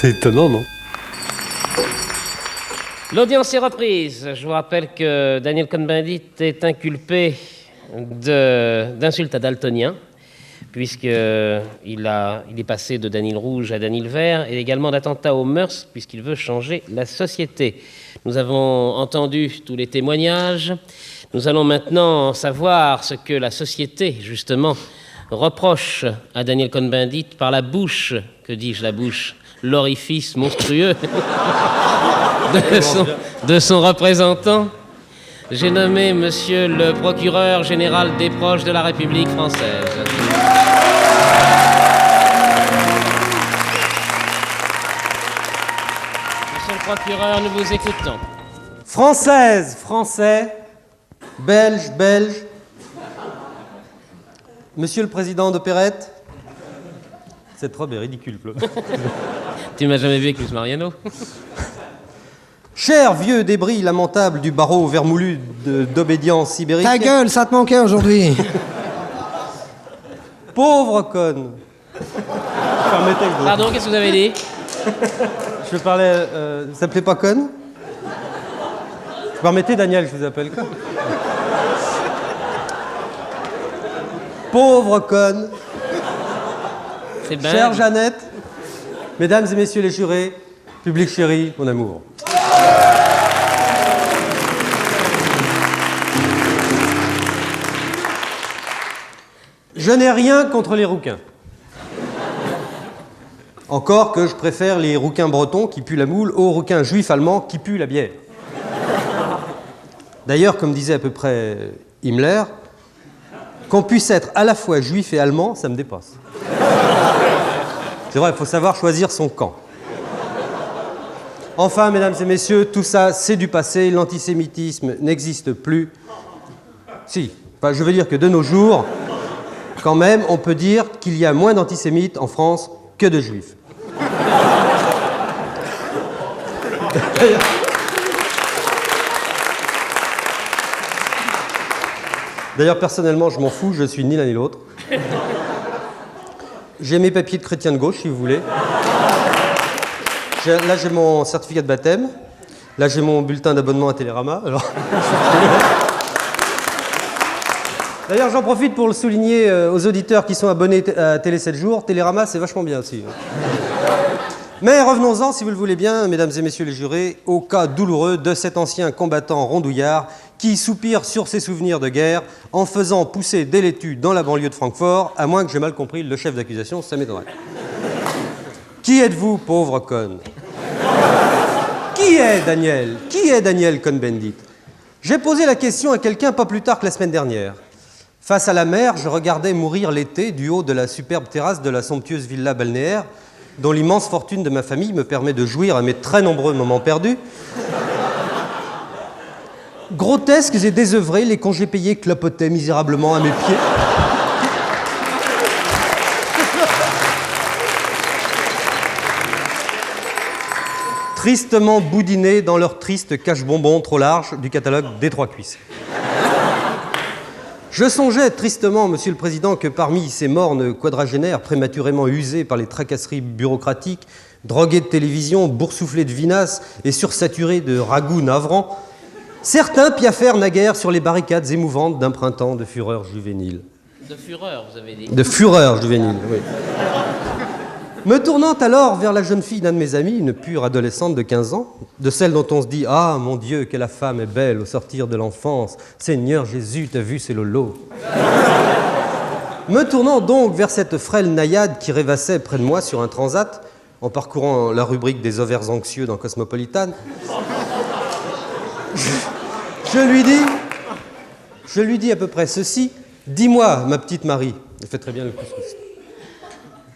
C'est étonnant, non? L'audience est reprise. Je vous rappelle que Daniel Cohn-Bendit est inculpé d'insulte à daltonien, puisqu'il est passé de Danil rouge à Danil vert, et également d'attentat aux mœurs, puisqu'il veut changer la société. Nous avons entendu tous les témoignages. Nous allons maintenant savoir ce que la société, justement, reproche à Daniel Cohn-Bendit par la bouche, que dis-je la bouche, l'orifice monstrueux de son représentant. J'ai nommé monsieur le procureur général des proches de la République française. Monsieur le procureur, nous vous écoutons. Française, Français, Belge, Belge. Monsieur le président d'Opérette. Cette robe est ridicule, Claude. Tu m'as jamais vu avec Luce Mariano? Cher vieux débris lamentable du barreau vermoulu d'obédience ibérique. Ta gueule, ça te manquait aujourd'hui. Pauvre conne. Pardon, qu'est-ce que vous avez dit? Je parlais... vous s'appelez pas conne? Vous permettez, Daniel, je vous appelle quoi? Pauvre conne. C'est bien. Chère Jeannette, mesdames et messieurs les jurés, public chéri, mon amour. Je n'ai rien contre les rouquins. Encore que je préfère les rouquins bretons qui puent la moule aux rouquins juifs allemands qui puent la bière. D'ailleurs, comme disait à peu près Himmler, qu'on puisse être à la fois juif et allemand, ça me dépasse. C'est vrai, il faut savoir choisir son camp. Enfin, mesdames et messieurs, tout ça, c'est du passé. L'antisémitisme n'existe plus. Si, enfin, je veux dire que de nos jours, quand même, on peut dire qu'il y a moins d'antisémites en France que de juifs. D'ailleurs, personnellement, je m'en fous, je suis ni l'un ni l'autre. J'ai mes papiers de chrétien de gauche, si vous voulez. Là, j'ai mon certificat de baptême. Là, j'ai mon bulletin d'abonnement à Télérama. Alors... D'ailleurs, j'en profite pour le souligner aux auditeurs qui sont abonnés à Télé 7 jours. Télérama, c'est vachement bien aussi. Mais revenons-en, si vous le voulez bien, mesdames et messieurs les jurés, au cas douloureux de cet ancien combattant rondouillard qui soupire sur ses souvenirs de guerre en faisant pousser des laitues dans la banlieue de Francfort, à moins que j'ai mal compris le chef d'accusation, ça m'étonnerait. Qui êtes-vous, pauvre conne? Qui est Daniel Cohn-Bendit? J'ai posé la question à quelqu'un pas plus tard que la semaine dernière. Face à la mer, je regardais mourir l'été du haut de la superbe terrasse de la somptueuse villa balnéaire, dont l'immense fortune de ma famille me permet de jouir à mes très nombreux moments perdus. Grotesques et désœuvrés, les congés payés clopotaient misérablement à mes pieds. Tristement boudinés dans leur triste cache-bonbon trop large du catalogue des Trois Cuisses. Je songeais tristement, Monsieur le Président, que parmi ces mornes quadragénaires prématurément usés par les tracasseries bureaucratiques, drogués de télévision, boursouflés de vinasse et sursaturés de ragoûts navrants, certains piaffèrent naguère sur les barricades émouvantes d'un printemps de fureur juvénile. De fureur, vous avez dit. De fureur juvénile, oui. Me tournant alors vers la jeune fille d'un de mes amis, une pure adolescente de 15 ans, de celle dont on se dit « Ah, mon Dieu, que la femme est belle au sortir de l'enfance, Seigneur Jésus, t'as vu, c'est Lolo !» Me tournant donc vers cette frêle naïade qui rêvassait près de moi sur un transat, en parcourant la rubrique des ovaires anxieux dans Cosmopolitan, je lui dis à peu près ceci. « Dis-moi, ma petite Marie, elle fait très bien le couscous.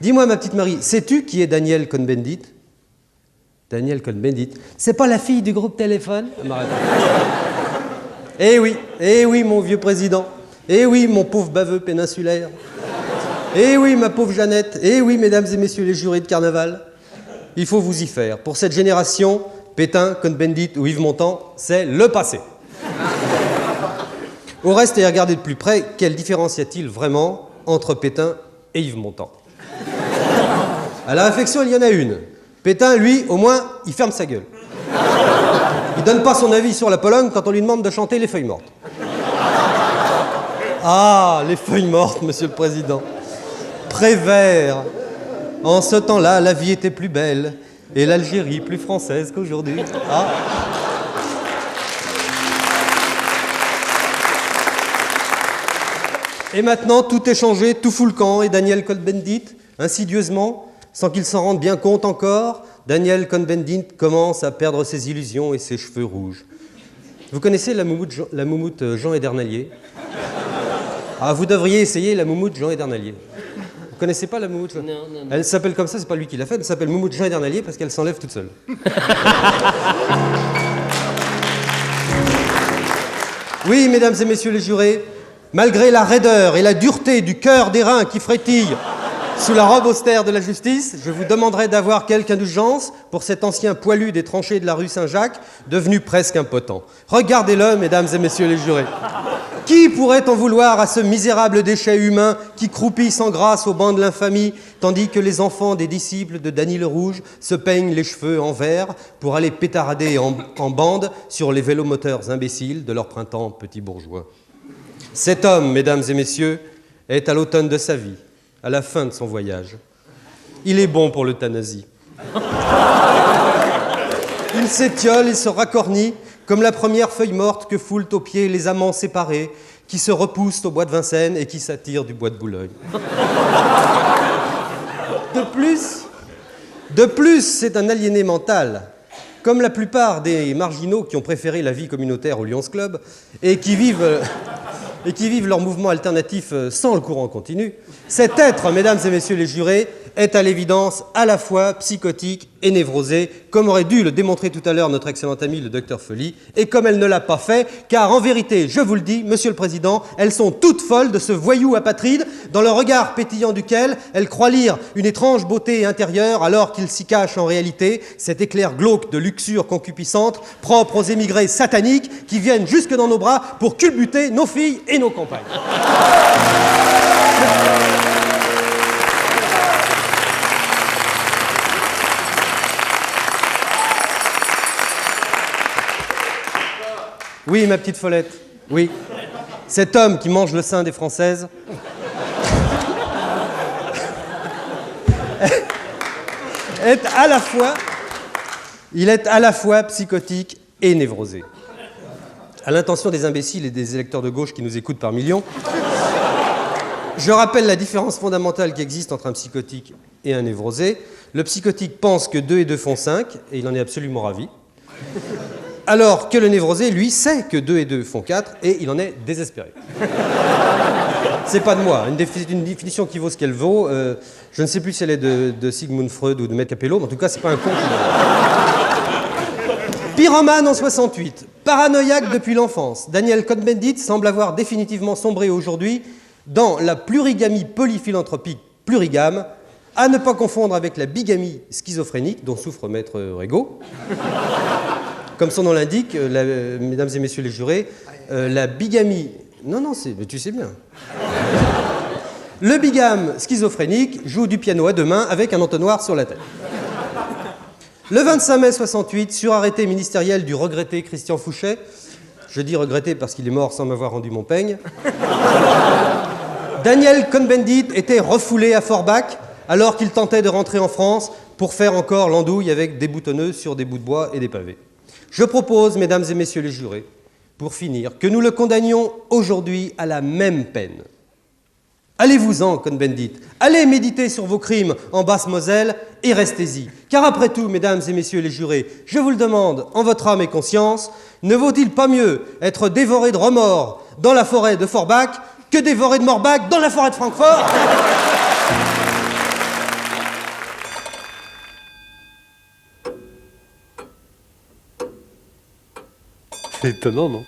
Dis-moi, ma petite Marie, sais-tu qui est Daniel Cohn-Bendit ?» Daniel Cohn-Bendit, c'est pas la fille du groupe Téléphone? Eh oui, mon vieux président. Eh oui, mon pauvre baveux péninsulaire. Eh oui, ma pauvre Jeannette. Eh oui, mesdames et messieurs les jurés de carnaval. Il faut vous y faire. Pour cette génération, Pétain, Cohn-Bendit ou Yves Montand, c'est le passé. Au reste, et à regarder de plus près, quelle différence y a-t-il vraiment entre Pétain et Yves Montand? À la réflexion, il y en a une. Pétain, lui, au moins, il ferme sa gueule. Il donne pas son avis sur la Pologne quand on lui demande de chanter Les Feuilles Mortes. Ah, les feuilles mortes, monsieur le Président. Prévert. En ce temps-là, la vie était plus belle et l'Algérie plus française qu'aujourd'hui. Ah. Et maintenant, tout est changé, tout fout le camp, et Daniel Cohn-Bendit, insidieusement, sans qu'il s'en rende bien compte encore, Daniel Cohn-Bendit commence à perdre ses illusions et ses cheveux rouges. Vous connaissez la moumoute Jean Edernalier? Ah, vous devriez essayer la moumoute Jean Edernalier. Vous connaissez pas la moumoute? Non. Elle s'appelle comme ça, c'est pas lui qui l'a faite, elle s'appelle moumoute Jean Edernalier parce qu'elle s'enlève toute seule. Oui, mesdames et messieurs les jurés, malgré la raideur et la dureté du cœur d'airain qui frétille sous la robe austère de la justice, je vous demanderai d'avoir quelque indulgence pour cet ancien poilu des tranchées de la rue Saint-Jacques, devenu presque impotent. Regardez-le, mesdames et messieurs les jurés. Qui pourrait en vouloir à ce misérable déchet humain qui croupit sans grâce au banc de l'infamie, tandis que les enfants des disciples de Dany le Rouge se peignent les cheveux en vert pour aller pétarader en bande sur les vélomoteurs imbéciles de leur printemps petit bourgeois. Cet homme, mesdames et messieurs, est à l'automne de sa vie, à la fin de son voyage. Il est bon pour l'euthanasie. Il s'étiole et se racornit comme la première feuille morte que foulent aux pieds les amants séparés qui se repoussent au bois de Vincennes et qui s'attirent du bois de Boulogne. De plus, c'est un aliéné mental. Comme la plupart des marginaux qui ont préféré la vie communautaire au Lions Club et qui vivent leur mouvement alternatif sans le courant continu, cet être, mesdames et messieurs les jurés, est à l'évidence à la fois psychotique et névrosé, comme aurait dû le démontrer tout à l'heure notre excellent ami le docteur Folly, et comme elle ne l'a pas fait, car en vérité, je vous le dis, monsieur le Président, elles sont toutes folles de ce voyou apatride, dans le regard pétillant duquel elles croient lire une étrange beauté intérieure, alors qu'il s'y cache en réalité cet éclair glauque de luxure concupiscente, propre aux émigrés sataniques qui viennent jusque dans nos bras pour culbuter nos filles et nos compagnes. Oui, ma petite Follette, oui. Cet homme qui mange le sein des Françaises est à la fois psychotique et névrosé. À l'intention des imbéciles et des électeurs de gauche qui nous écoutent par millions, je rappelle la différence fondamentale qui existe entre un psychotique et un névrosé. Le psychotique pense que 2 et 2 font 5, et il en est absolument ravi. Alors que le névrosé, lui, sait que 2 et 2 font 4, et il en est désespéré. C'est pas de moi, une définition qui vaut ce qu'elle vaut. Je ne sais plus si elle est de Sigmund Freud ou de Maître Capello, mais en tout cas, c'est pas un con qui Pyromane en 68, paranoïaque depuis l'enfance, Daniel Cohn-Bendit semble avoir définitivement sombré aujourd'hui dans la plurigamie polyphilanthropique plurigame, à ne pas confondre avec la bigamie schizophrénique dont souffre Maître Régaud. Comme son nom l'indique, mesdames et messieurs les jurés, la bigamie... Non, mais tu sais bien. Le bigame schizophrénique joue du piano à 2 mains avec un entonnoir sur la tête. Le 25 mai 68, sur arrêté ministériel du regretté Christian Fouchet, je dis regretté parce qu'il est mort sans m'avoir rendu mon peigne, Daniel Cohn-Bendit était refoulé à Forbach alors qu'il tentait de rentrer en France pour faire encore l'andouille avec des boutonneuses sur des bouts de bois et des pavés. Je propose, mesdames et messieurs les jurés, pour finir, que nous le condamnions aujourd'hui à la même peine. Allez-vous-en, Cohn-Bendit. Allez méditer sur vos crimes en Basse-Moselle et restez-y. Car après tout, mesdames et messieurs les jurés, je vous le demande, en votre âme et conscience, ne vaut-il pas mieux être dévoré de remords dans la forêt de Forbach que dévoré de Morbach dans la forêt de Francfort? C'est étonnant, non?